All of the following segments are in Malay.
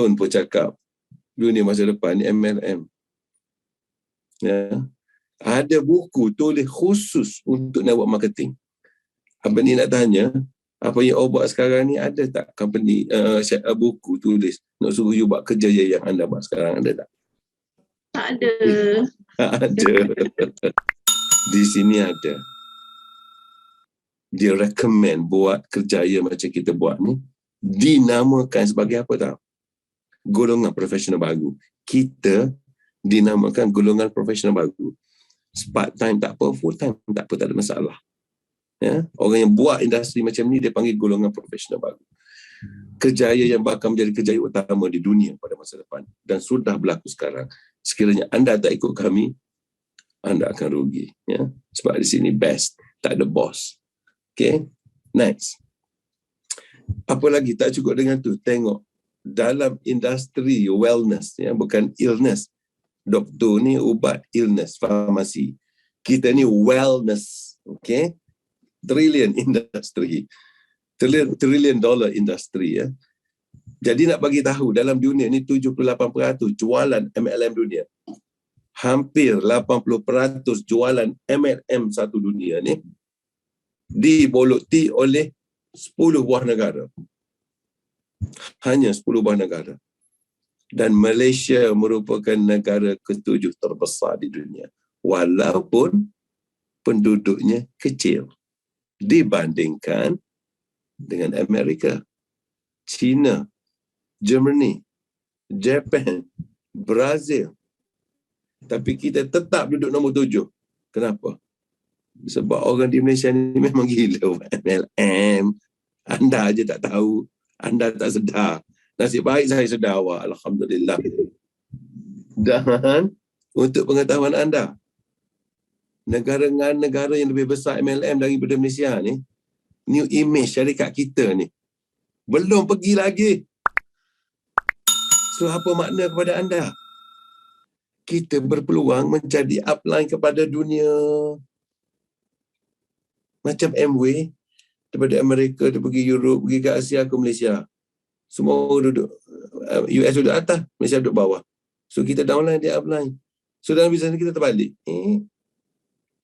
Tun pun cakap dunia masa depan ni MLM. Ya. Ada buku tulis khusus untuk nak buat marketing. Abang ni nak tanya, apa yang awak buat sekarang ni, ada tak company buku tulis nak suruh you buat kerja yang anda buat sekarang, ada tak? Tak ada. Ada. Di sini ada. Dia recommend buat kerjaya macam kita buat ni, dinamakan sebagai apa tahu? Golongan profesional baru. Kita dinamakan golongan profesional baru. Part time tak apa, full time tak apa, tak ada masalah. Ya? Orang yang buat industri macam ni, dia panggil golongan profesional baru. Kerjaya yang bakal menjadi kerjaya utama di dunia pada masa depan. Dan sudah berlaku sekarang. Sekiranya anda tak ikut kami, anda akan rugi. Ya? Sebab di sini best, tak ada boss. Okay, next. Apa lagi tak cukup dengan tu? Tengok dalam industri wellness, ya, bukan illness. Doktor ni ubat illness, farmasi. Kita ni wellness, okay? Trillion industry, trillion dollar industry, ya. Jadi nak bagi tahu dalam dunia ni 78% jualan MLM dunia. Hampir 80% jualan MLM satu dunia ni diboloti oleh 10 buah negara. Hanya 10 buah negara. Dan Malaysia merupakan negara ke-7 terbesar di dunia. Walaupun penduduknya kecil dibandingkan dengan Amerika, China, Germany, Japan, Brazil. Tapi kita tetap duduk nombor 7. Kenapa? Sebab orang di Malaysia ni memang gila MLM. Anda aja tak tahu, anda tak sedar. Nasib baik saya sedar awak, alhamdulillah. Dan untuk pengetahuan anda, negara-negara yang lebih besar MLM daripada Malaysia ni, New Image syarikat kita ni belum pergi lagi. So apa makna kepada anda? Kita berpeluang menjadi upline kepada dunia. Macam Amway, daripada Amerika, dia pergi Europe, pergi ke Asia, ke Malaysia. Semua orang duduk, US duduk atas, Malaysia duduk bawah. So kita downline, dia upline. So dalam bisnes kita terbalik.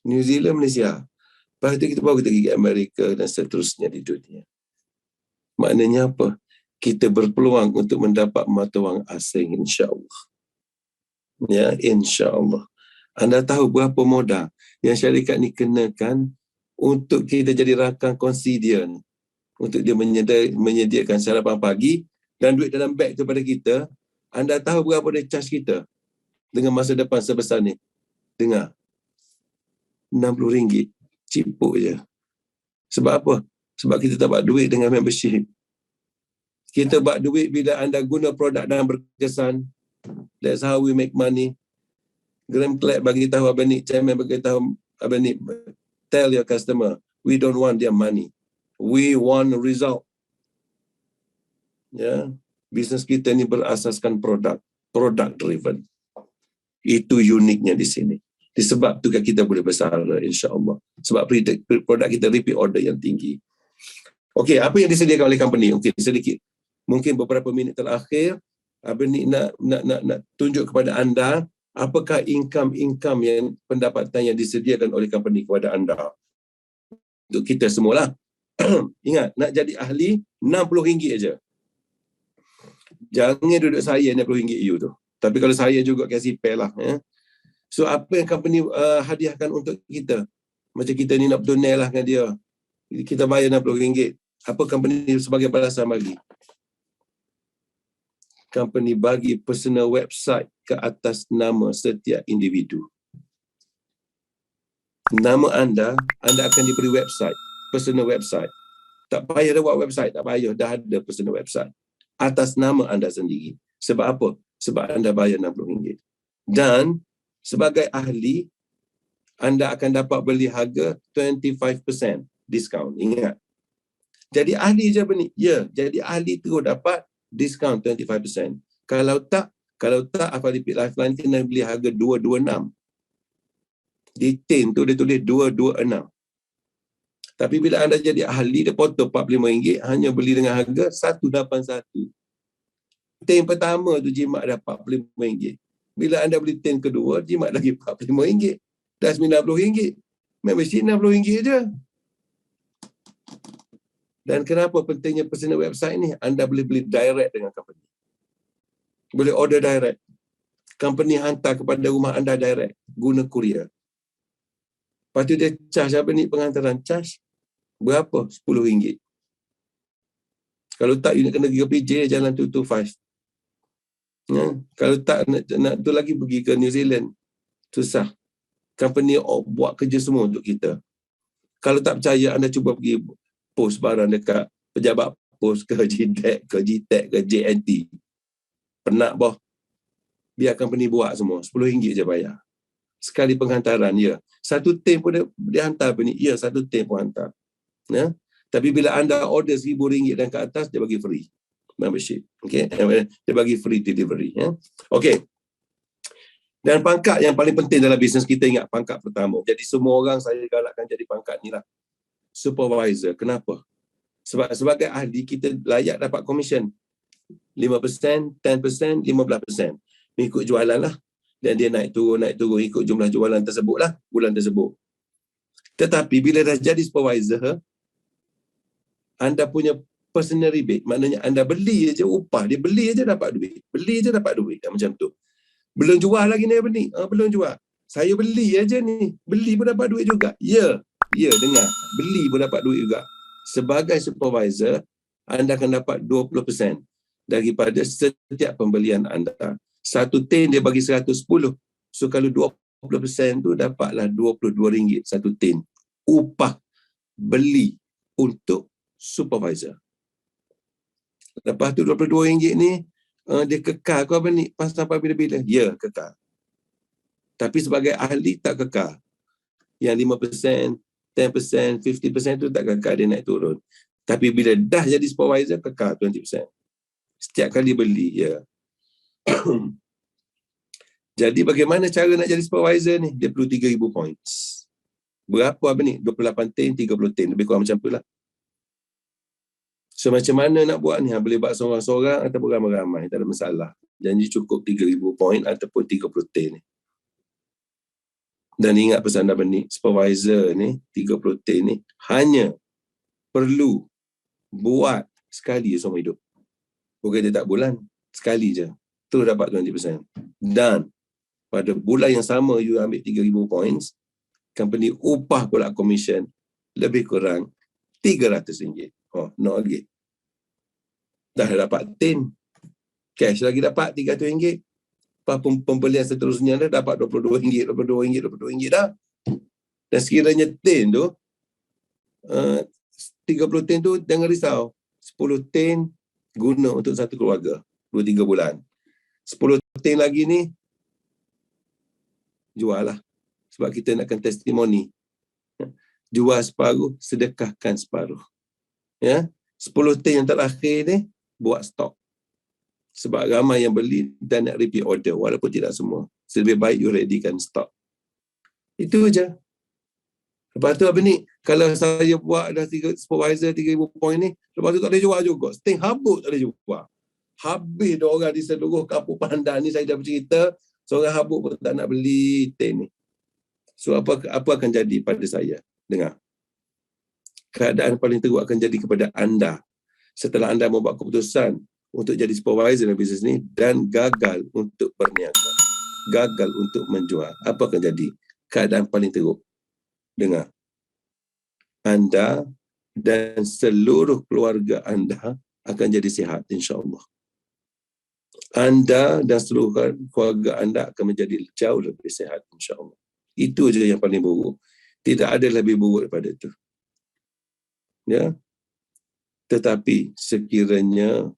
New Zealand, Malaysia. Lepas itu kita baru kita pergi ke Amerika dan seterusnya di dunia. Maknanya apa? Kita berpeluang untuk mendapat mata wang asing, insya-Allah. Ya, insya-Allah. Anda tahu berapa modal yang syarikat ni kenakan untuk kita jadi rakan konsidian, untuk dia menyediakan sarapan pagi dan duit dalam beg kepada kita. Anda tahu berapa dia charge kita dengan masa depan sebesar ni? Dengar, RM60. Cipuk je. Sebab apa? Sebab kita tak buat duit dengan membership. Kita buat duit bila anda guna produk dan berkesan. That's how we make money. Graham Clark bagi tahu Abang Nick, Chairman bagi tahu Abang Nick, tell your customer, we don't want their money. We want result. Ya, bisnes kita ni berasaskan produk driven. Itu uniknya di sini. Disebab tu kita boleh bersara, insya-Allah. Sebab produk kita repeat order yang tinggi. Okey, apa yang disediakan oleh company? Okey, sedikit. Mungkin beberapa minit terakhir, Abang Nick nak tunjuk kepada anda apakah income yang pendapatan yang disediakan oleh company kepada anda. Untuk kita semualah. Ingat, nak jadi ahli RM60 aja. Jangan duduk saya RM60 you tu. Tapi kalau saya juga kasih pay lah. Ya. So apa yang company hadiahkan untuk kita? Macam kita ni nak bertunai lah dengan dia. Kita bayar RM60. Apa company sebagai balasan bagi? Company bagi personal website ke atas nama setiap individu. Nama anda akan diberi website, personal website. Tak payah dah buat website, tak payah, dah ada personal website. Atas nama anda sendiri. Sebab apa? Sebab anda bayar RM60. Dan sebagai ahli, anda akan dapat beli harga 25% diskaun. Ingat. Jadi ahli je ni. Ya, jadi ahli terus dapat diskaun 25%. Kalau tak Afalipit Lifeline kena beli harga 226. Di tin tu dia tulis 226. Tapi bila anda jadi ahli, dia potong RM45, hanya beli dengan harga 181. Tin pertama tu jimat dah RM45. Bila anda beli tin kedua, jimat lagi RM45. Dah RM90. Membership RM60 je. Dan kenapa pentingnya personal website ni? Anda boleh beli direct dengan company. Boleh order direct. Company hantar kepada rumah anda direct. Guna courier. Lepas tu dia charge apa ni penghantaran? Charge berapa? RM10. Kalau tak, you nak kena pergi ke PJ Jalan 225. Ya? Kalau tak, nak tu lagi pergi ke New Zealand. Susah. Company buat kerja semua untuk kita. Kalau tak percaya, anda cuba pergi post barang dekat pejabat post ke GTEC, ke GTEC, ke JNT. Penat boh. Biar company buat semua. RM10 je bayar. Sekali penghantaran, ya. Satu tin pun dia hantar apa ni? Ya, satu tin pun hantar. Ya? Tapi bila anda order RM1,000 dan ke atas, dia bagi free membership. Okay? Dia bagi free delivery. Ya? Okay. Dan pangkat yang paling penting dalam bisnes kita, ingat pangkat pertama. Jadi semua orang saya galakkan jadi pangkat ni lah. Supervisor. Kenapa? Sebab sebagai ahli kita layak dapat komisen 5%, 10%, 15%. Mengikut jualan lah. Dan dia naik turun ikut jumlah jualan tersebut lah, bulan tersebut. Tetapi bila dah jadi supervisor, anda punya personal rebate, maknanya anda beli je upah, dia beli je dapat duit. Beli je dapat duit. Macam tu. Belum jual lagi ni apa ni? Belum jual. Saya beli aja ni. Beli pun dapat duit juga. Ya, dengar. Beli pun dapat duit juga. Sebagai supervisor, anda akan dapat 20% daripada setiap pembelian anda. Satu tin dia bagi 110. So kalau 20% tu dapatlah RM22 satu tin. Upah beli untuk supervisor. Lepas tu RM22 ni, dia kekal kau apa ni? Pas sampai bila-bila? Ya, kekal. Tapi sebagai ahli tak kekal. Yang 5%, 10%, 50% tu tak kekal, dia naik turun. Tapi bila dah jadi supervisor, kekal 20%. Setiap kali beli, ya. Jadi bagaimana cara nak jadi supervisor ni? Dia perlu 3,000 points. Berapa apa ni? 28 tin, 30 tin. Lebih kurang macam tu lah. So macam mana nak buat ni? Boleh buat seorang-seorang ataupun ramai-ramai. Tak ada masalah. Janji cukup 3,000 point ataupun 30 tin ni. Dan ingat pesan apa ni? Supervisor ni, 30 tin ni, hanya perlu buat sekali seumur hidup. Bukan dia tak bulan. Sekali je. Tu dapat 20%. Dan pada bulan yang sama, you ambil 3,000 points, company upah pula commission lebih kurang RM300. No lagi. Dah dapat tin. Cash lagi dapat RM300. Lepas pembelian seterusnya dah dapat RM22, RM22 dah. Dan sekiranya tin tu, 30 tin tu jangan risau. 10 tin guna untuk satu keluarga. 2-3 bulan. 10 tin lagi ni, jual lah. Sebab kita nakkan testimoni. Jual separuh, sedekahkan separuh. Ya, 10 tin yang terakhir ni, buat stok. Sebab ramai yang beli dan nak repeat order, walaupun tidak semua. Lebih baik you readykan stok. Itu je. Lepas tu apa ni? Kalau saya buat dah supervisor 3,000 point ni, lepas tu tak boleh jual juga. Sting habuk tak boleh jual. Habis dah orang di seluruh kampung Pandan ni, saya dah bercerita, seorang habuk pun tak nak beli tin ni. So apa akan jadi pada saya? Dengar. Keadaan paling teruk akan jadi kepada anda setelah anda membuat keputusan untuk jadi supervisor dalam bisnes ni dan gagal untuk berniaga, gagal untuk menjual. Apa akan jadi? Keadaan paling teruk. Dengar. Anda dan seluruh keluarga anda akan jadi sihat, insya-Allah. Anda dan seluruh keluarga anda akan menjadi jauh lebih sihat, insya-Allah. Itu je yang paling buruk. Tidak ada lebih buruk daripada itu. Ya. Tetapi sekiranya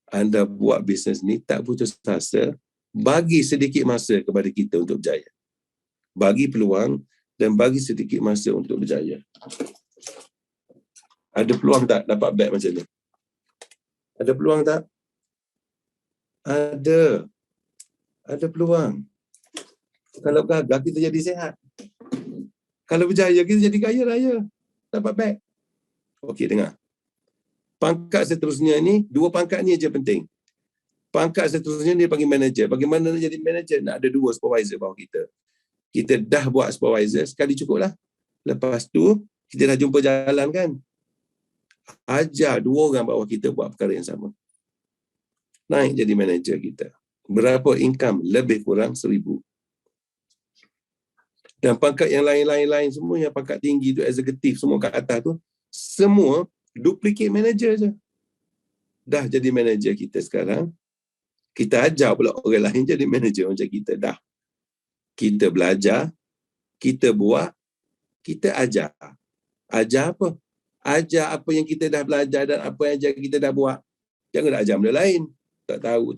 anda buat bisnes ni tak putus asa, bagi sedikit masa kepada kita untuk berjaya. Bagi peluang dan bagi sedikit masa untuk berjaya. Ada peluang tak dapat beg macam ni? Ada peluang tak? Ada. Ada peluang. Kalau gagal, kita jadi sihat. Kalau berjaya, kita jadi kaya raya. Dapat beg. Okey, dengar. Pangkat seterusnya ni, 2 pangkat ni je penting. Pangkat seterusnya dia panggil manager. Bagaimana nak jadi manager? Nak ada 2 supervisor bawah kita. Kita dah buat supervisor, sekali cukup lah. Lepas tu, kita dah jumpa jalan kan. Ajar 2 orang bawah kita buat perkara yang sama. Naik jadi manager kita. Berapa income? Lebih kurang 1,000. Dan pangkat yang lain-lain semua, yang pangkat tinggi tu, eksekutif, semua kat atas tu, semua duplicate manager je. Dah jadi manager kita sekarang. Kita ajar pula orang lain jadi manager macam kita dah. Kita belajar, kita buat, kita ajar. Ajar apa? Ajar apa yang kita dah belajar dan apa yang kita dah buat. Jangan nak ajar benda lain. Tak tahu.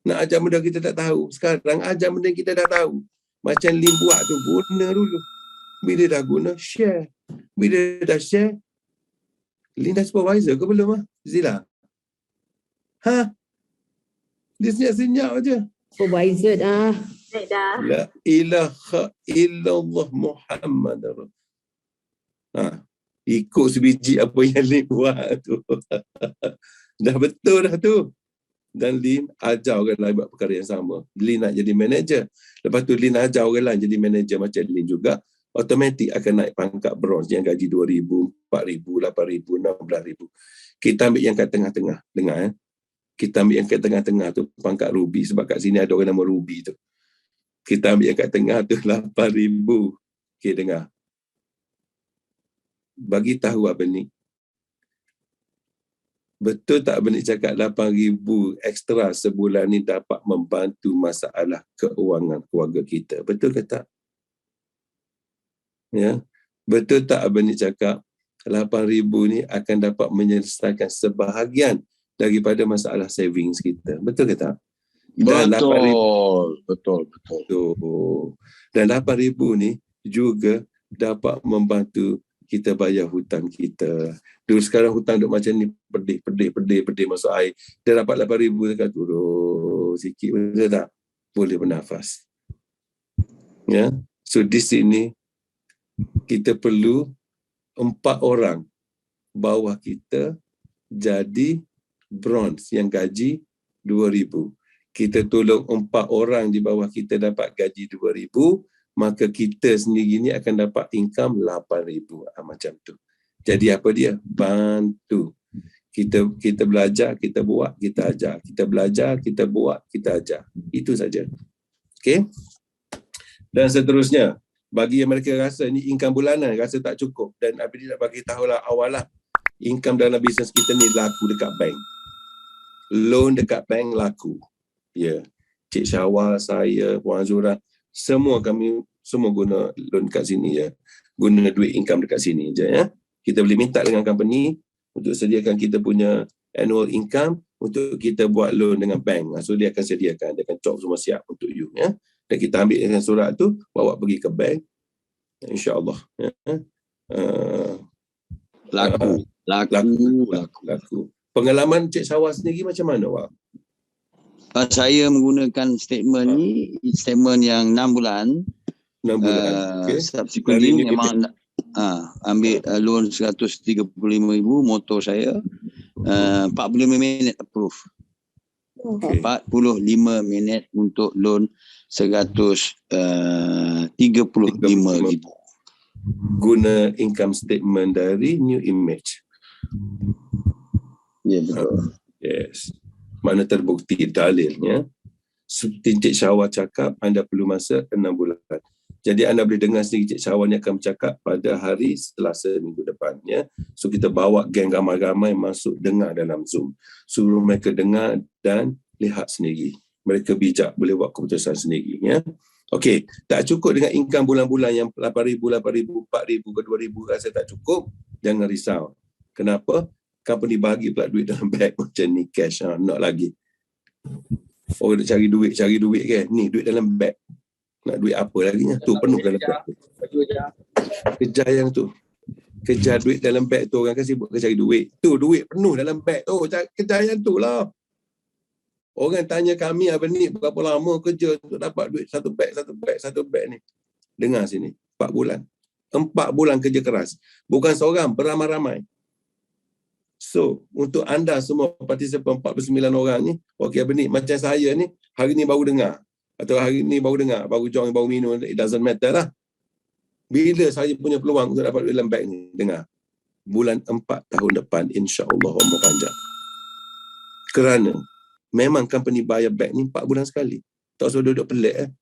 Nak ajar benda kita tak tahu. Sekarang ajar benda kita dah tahu. Macam Lim buat tu, guna dulu. Bila dah guna, share. Bila dah share, Lim dah supervisor ke belum lah? Zila? Dia senyap-senyap je. Supervisor dah. Dah. La ilaha illallah Muhammad. Ikut sebiji apa yang Lim buat tu. Dah betul dah tu. Dan Lin ajar orang lain buat perkara yang sama. Lin nak jadi manager. Lepas tu Lin ajar orang lain jadi manager macam Lin juga. Automatik akan naik pangkat bronze yang gaji 2,000, 4,000, 8,000, 16,000. Kita ambil yang kat tengah-tengah. Dengar Kita ambil yang kat tengah-tengah tu pangkat ruby. Sebab kat sini ada orang nama Ruby tu. Kita ambil yang kat tengah tu 8,000. Okay, dengar. Bagi tahu apa ni. Betul tak Benik cakap 8,000 ekstra sebulan ni dapat membantu masalah keuangan keluarga kita? Betul ke tak? Ya. Betul tak Benik cakap 8,000 ni akan dapat menyelesaikan sebahagian daripada masalah savings kita? Betul ke tak? Dan Betul. Dan 8,000 ni juga dapat membantu kita bayar hutang kita. Dulu sekarang hutang duk macam ni, pedih masuk air. Dia dapat 8,000 dekat turun sikit, betul tak? Boleh bernafas. Ya. So di sini kita perlu 4 orang bawah kita jadi bronze yang gaji 2,000. Kita tolong 4 orang di bawah kita dapat gaji 2,000, maka kita sendiri ni akan dapat income 8,000. Macam tu. Jadi apa dia? Bantu. Kita belajar, kita buat, kita ajar. Kita belajar, kita buat, kita ajar. Itu saja. Okey? Dan seterusnya, bagi yang mereka rasa ni income bulanan, rasa tak cukup, dan Abidi nak bagi tahulah awal lah, income dalam bisnes kita ni laku dekat bank. Loan dekat bank laku. Ya. Cik Syawal, saya, Puan Azura, kami semua guna loan kat sini ya. Guna duit income dekat sini je ya. Kita boleh minta dengan company untuk sediakan kita punya annual income untuk kita buat loan dengan bank. So dia akan sediakan, dia akan chop semua siap untuk you ya. Dan kita ambil dengan surat tu, bawa pergi ke bank. InsyaAllah ya. Laku. Pengalaman Cik Syawal sendiri macam mana, Wak? Saya menggunakan statement ni, statement yang 6 bulan. 6 bulan. Okay. Subsequently memang ambil loan 135,000 motor saya. 45 minit approve. Okay. 45 minit untuk loan 135,000. Guna income statement dari New Image. Ya, betul. Yes. Mana terbukti dalilnya. Seperti Cik Syawal cakap, anda perlu masa 6 bulan. Jadi anda boleh dengar sendiri Cik Syawal ni akan bercakap pada hari Selasa minggu depan. Ya. So kita bawa geng ramai-ramai masuk dengar dalam Zoom. Suruh mereka dengar dan lihat sendiri. Mereka bijak, boleh buat keputusan sendiri. Ya. Okey, tak cukup dengan income bulan-bulan yang 8,000, 4,000 ke 2,000 rasa tak cukup. Jangan risau. Kenapa? Company bagi pula duit dalam beg macam ni, cash. Nak lagi. Orang nak cari duit kan. Ni duit dalam beg. Nak duit apa lagi? Tu penuh dalam beg. Kejar yang tu. Kejar duit dalam beg tu. Orang kan sibuk cari duit. Tu duit penuh dalam beg tu. Kejar yang tu lah. Orang tanya kami apa ni, berapa lama kerja untuk dapat duit satu beg ni. Dengar sini. 4 bulan. 4 bulan kerja keras. Bukan seorang, beramai-ramai. So, untuk anda semua partisipan 49 orang ni, okey apa ni, macam saya ni, hari ni baru dengar. Atau hari ni baru dengar, baru join, baru minum, it doesn't matter lah. Bila saya punya peluang untuk dapat duit dalam bank ni, dengar. Bulan 4 tahun depan, insya-Allah umur panjang. Kerana memang company bayar bank ni 4 bulan sekali. Tak usah duduk pelik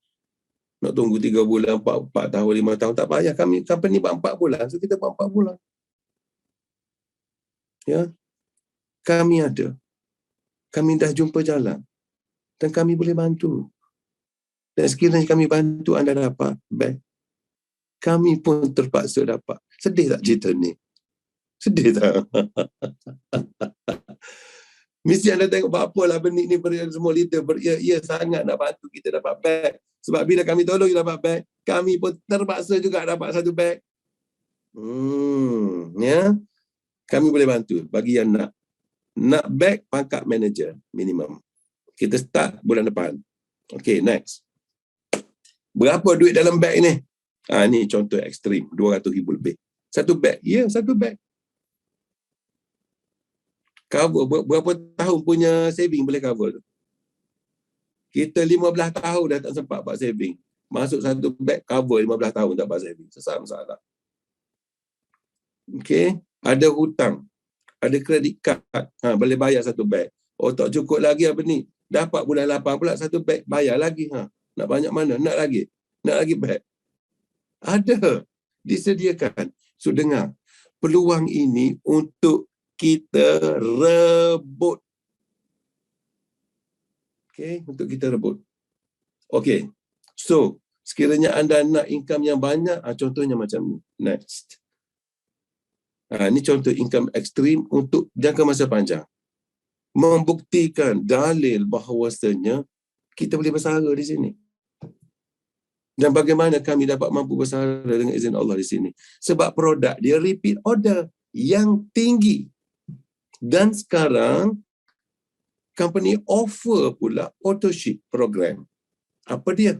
nak tunggu 3 bulan, 4 tahun, 5 tahun, tak payah. Company buat 4 bulan, so kita buat 4 bulan. Ya, kami ada. Kami dah jumpa jalan. Dan kami boleh bantu. Dan sekiranya kami bantu anda dapat bank, kami pun terpaksa dapat. Sedih tak cerita ni? Sedih tak? Mesti anda tengok apalah benih ni semua leader beria-ia sangat nak bantu kita dapat beg. Sebab bila kami tolong dapat beg, kami pun terpaksa juga dapat satu beg. Ya. Kami boleh bantu bagi yang nak beg pangkat manager minimum. Kita start bulan depan. Okay, next. Berapa duit dalam beg ni? Ni contoh ekstrim, 200,000 lebih. Satu beg. Ya, satu beg. Cover berapa tahun punya saving boleh cover tu. Kita 15 tahun dah tak sempat buat saving. Masuk satu beg cover 15 tahun tak buat saving. Sesat masalah. Okay. Ada hutang. Ada kredit card. Boleh bayar satu beg. Oh, tak cukup lagi apa ni. Dapat bulan 8 pula satu beg. Bayar lagi. Nak banyak mana? Nak lagi? Nak lagi beg? Ada. Disediakan. So, dengar. Peluang ini untuk kita rebut. Okay, untuk kita rebut. Okay, so sekiranya anda nak income yang banyak, contohnya macam ni. Next. Ini contoh income ekstrim untuk jangka masa panjang. Membuktikan dalil bahawasanya kita boleh bersara di sini. Dan bagaimana kami dapat mampu bersara dengan izin Allah di sini? Sebab produk dia repeat order yang tinggi. Dan sekarang, company offer pula auto-ship program. Apa dia?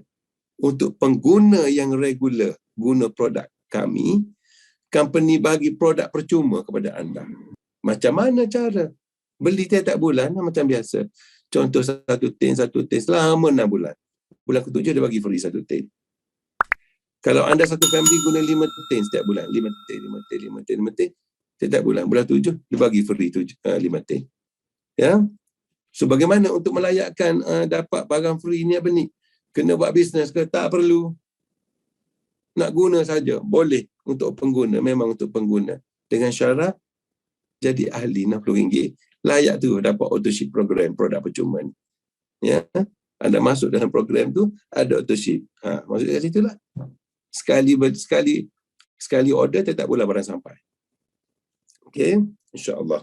Untuk pengguna yang regular guna produk kami, company bagi produk percuma kepada anda. Macam mana cara? Beli tiap-tiap bulan macam biasa. Contoh satu tin selama 6 bulan. Bulan ke-7 dia bagi free satu tin. Kalau anda satu family guna 5 tin setiap bulan. 5 tin. Setiap bulan. Bulan 7, dia bagi free 5 tin. Ya. So, bagaimana untuk melayakkan dapat barang free ni apa ni? Kena buat bisnes ke? Tak perlu. Nak guna saja. Boleh untuk pengguna. Memang untuk pengguna. Dengan syarat, jadi ahli RM60. Layak tu dapat auto-ship program produk percuma ni. Ya. Anda masuk dalam program tu, ada auto-ship. Masuk kat situ lah. Sekali order, tetap bulan barang sampai. Okay, insya-Allah.